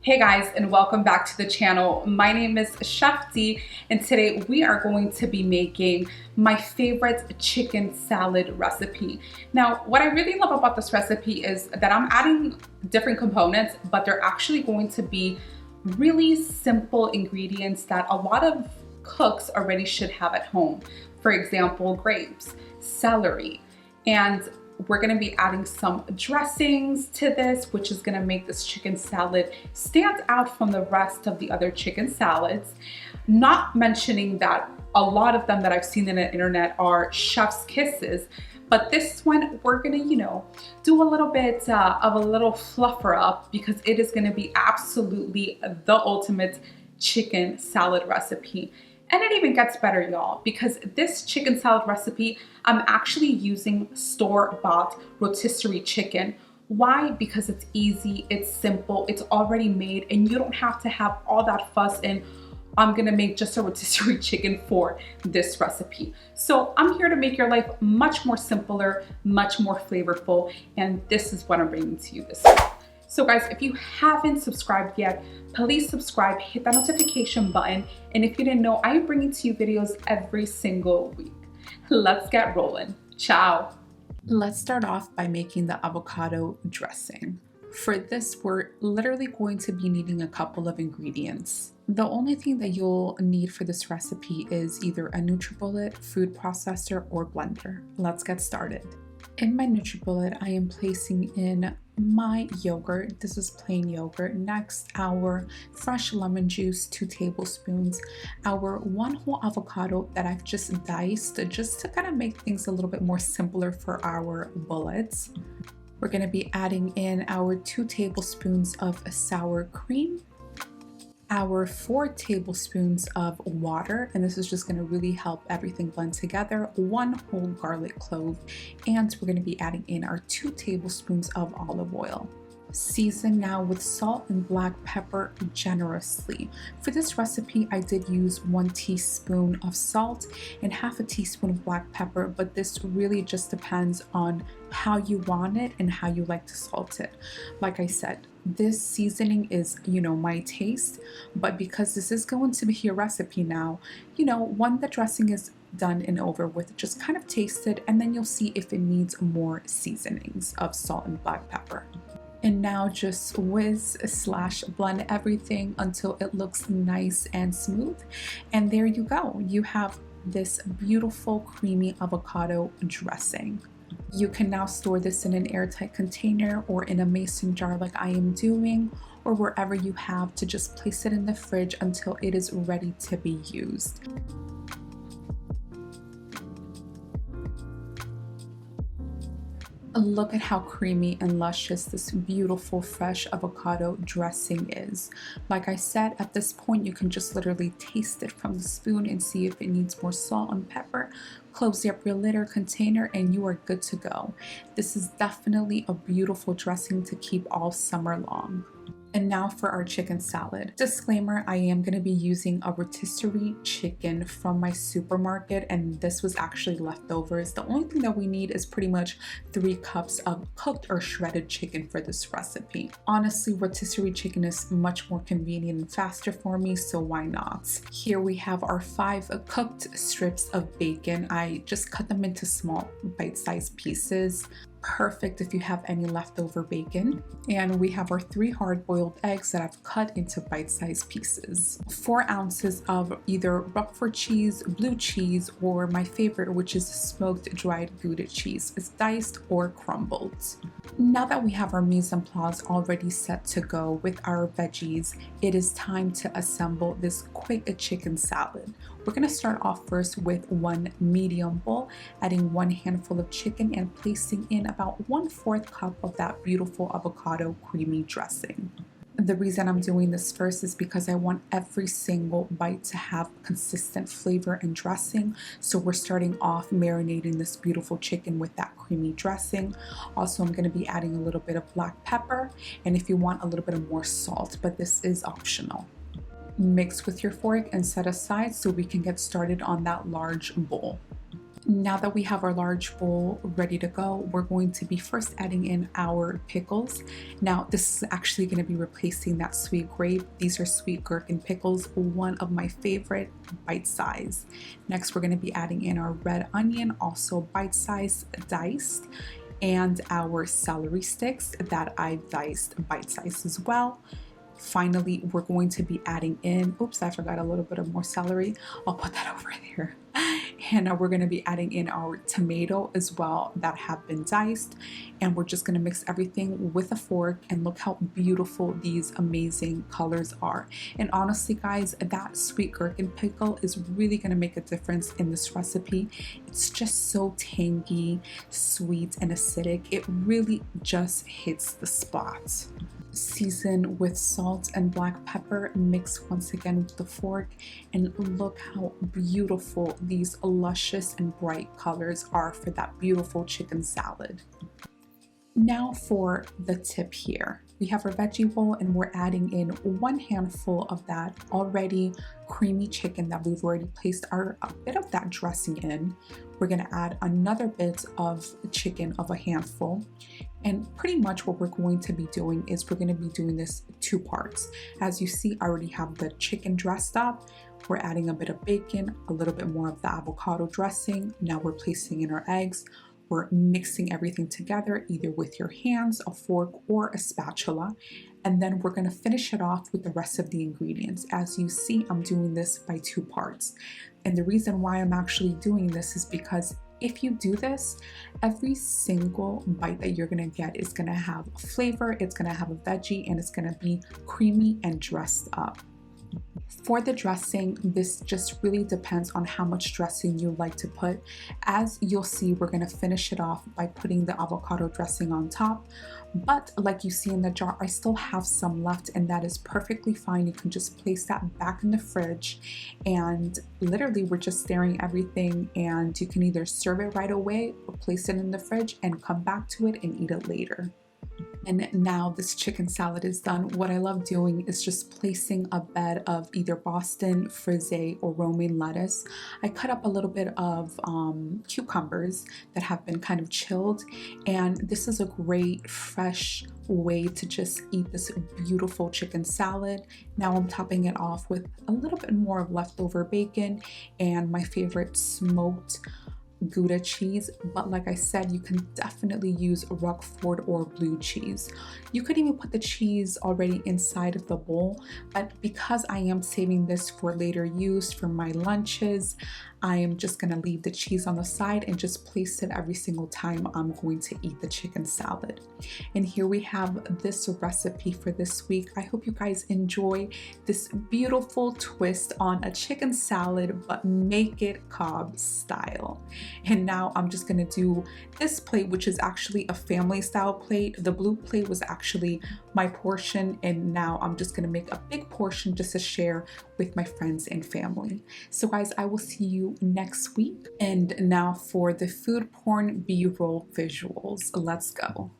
Hey guys, and welcome back to the channel. My name is Chef D, and today we are going to be making my favorite chicken salad recipe. Now, what I really love about this recipe is that I'm adding different components, but they're actually going to be really simple ingredients that a lot of cooks already should have at home. For example, grapes, celery, and we're gonna be adding some dressings to this, which is gonna make this chicken salad stand out from the rest of the other chicken salads. Not mentioning that a lot of them that I've seen in the internet are chef's kisses, but this one we're gonna, do a little bit of a little fluffer up because it is gonna be absolutely the ultimate chicken salad recipe. And it even gets better, y'all, because this chicken salad recipe, I'm actually using store-bought rotisserie chicken. Why? Because it's easy, it's simple, it's already made, and you don't have to have all that fuss in, I'm gonna make just a rotisserie chicken for this recipe. So I'm here to make your life much more simpler, much more flavorful, and this is what I'm bringing to you this week. So guys, if you haven't subscribed yet, please subscribe, hit that notification button. And if you didn't know, I am bringing to you videos every single week. Let's get rolling. Ciao. Let's start off by making the avocado dressing. For this, we're literally going to be needing a couple of ingredients. The only thing that you'll need for this recipe is either a NutriBullet, food processor, or blender. Let's get started. In my NutriBullet, I am placing in my yogurt. This is plain yogurt. Next, our fresh lemon juice, 2 tablespoons. Our 1 whole avocado that I've just diced just to kind of make things a little bit more simpler for our bullets. We're going to be adding in our 2 tablespoons of sour cream, our 4 tablespoons of water, and this is just going to really help everything blend together, 1 whole garlic clove, and we're going to be adding in our 2 tablespoons of olive oil. Season now with salt and black pepper generously. For this recipe, I did use 1 teaspoon of salt and half a teaspoon of black pepper, but this really just depends on how you want it and how you like to salt it. Like I said, this seasoning is, my taste, but because this is going to be a recipe now, when the dressing is done and over with, just kind of taste it, and then you'll see if it needs more seasonings of salt and black pepper. And now just whiz/blend everything until it looks nice and smooth. And there you go. You have this beautiful creamy avocado dressing. You can now store this in an airtight container or in a mason jar like I am doing, or wherever you have to just place it in the fridge until it is ready to be used. Look at how creamy and luscious this beautiful fresh avocado dressing is. Like I said, at this point you can just literally taste it from the spoon and see if it needs more salt and pepper. Close up your lid or container and you are good to go. This is definitely a beautiful dressing to keep all summer long. And now for our chicken salad. Disclaimer, I am going to be using a rotisserie chicken from my supermarket, and this was actually leftovers. The only thing that we need is pretty much 3 cups of cooked or shredded chicken for this recipe. Honestly, rotisserie chicken is much more convenient and faster for me, so why not? Here we have our 5 cooked strips of bacon. I just cut them into small bite-sized pieces. Perfect if you have any leftover bacon. And we have our 3 hard-boiled eggs that I've cut into bite-sized pieces. 4 ounces of either Roquefort cheese, blue cheese, or my favorite, which is smoked dried Gouda cheese. It's diced or crumbled. Now that we have our mise en place already set to go with our veggies, it is time to assemble this quick chicken salad. We're going to start off first with 1 medium bowl, adding 1 handful of chicken and placing in about 1/4 cup of that beautiful avocado creamy dressing. The reason I'm doing this first is because I want every single bite to have consistent flavor and dressing. So we're starting off marinating this beautiful chicken with that creamy dressing. Also, I'm going to be adding a little bit of black pepper, and if you want a little bit of more salt, but this is optional. Mix with your fork and set aside so we can get started on that large bowl. Now that we have our large bowl ready to go, we're going to be first adding in our pickles. Now, this is actually going to be replacing that sweet grape. These are sweet gherkin pickles, one of my favorite, bite size. Next, we're going to be adding in our red onion, also bite size diced, and our celery sticks that I've diced bite size as well. Finally, we're going to be adding in, oops, I forgot a little bit of more celery. I'll put that over there. And now we're going to be adding in our tomato as well that have been diced. And we're just going to mix everything with a fork, and look how beautiful these amazing colors are. And honestly, guys, that sweet gherkin pickle is really going to make a difference in this recipe. It's just so tangy, sweet, and acidic. It really just hits the spot. Season with salt and black pepper, mix once again with the fork, and look how beautiful these luscious and bright colors are for that beautiful chicken salad. Now for the tip here. We have our veggie bowl, and we're adding in 1 handful of that already creamy chicken that we've already placed a bit of that dressing in. We're going to add another bit of chicken of a handful. And pretty much what we're going to be doing is we're going to be doing this 2 parts. As you see, I already have the chicken dressed up. We're adding a bit of bacon, a little bit more of the avocado dressing. Now we're placing in our eggs. We're mixing everything together, either with your hands, a fork, or a spatula. And then we're going to finish it off with the rest of the ingredients. As you see, I'm doing this by 2 parts. And the reason why I'm actually doing this is because if you do this, every single bite that you're gonna get is gonna have flavor, it's gonna have a veggie, and it's gonna be creamy and dressed up. For the dressing, this just really depends on how much dressing you like to put. As you'll see, we're gonna finish it off by putting the avocado dressing on top. But like you see in the jar, I still have some left, and that is perfectly fine. You can just place that back in the fridge, and literally we're just stirring everything, and you can either serve it right away or place it in the fridge and come back to it and eat it later. And now this chicken salad is done. What I love doing is just placing a bed of either Boston, frisee, or romaine lettuce. I cut up a little bit of cucumbers that have been kind of chilled, and this is a great fresh way to just eat this beautiful chicken salad. Now I'm topping it off with a little bit more of leftover bacon and my favorite smoked Gouda cheese, but like I said, you can definitely use Roquefort or blue cheese. You could even put the cheese already inside of the bowl, but because I am saving this for later use for my lunches, I am just gonna leave the cheese on the side and just place it every single time I'm going to eat the chicken salad. And here we have this recipe for this week. I hope you guys enjoy this beautiful twist on a chicken salad, but make it Cobb style. And now I'm just gonna do this plate, which is actually a family style plate. The blue plate was actually my portion, and now I'm just gonna make a big portion just to share with my friends and family. So guys, I will see you next week. And now for the food porn B-roll visuals. Let's go.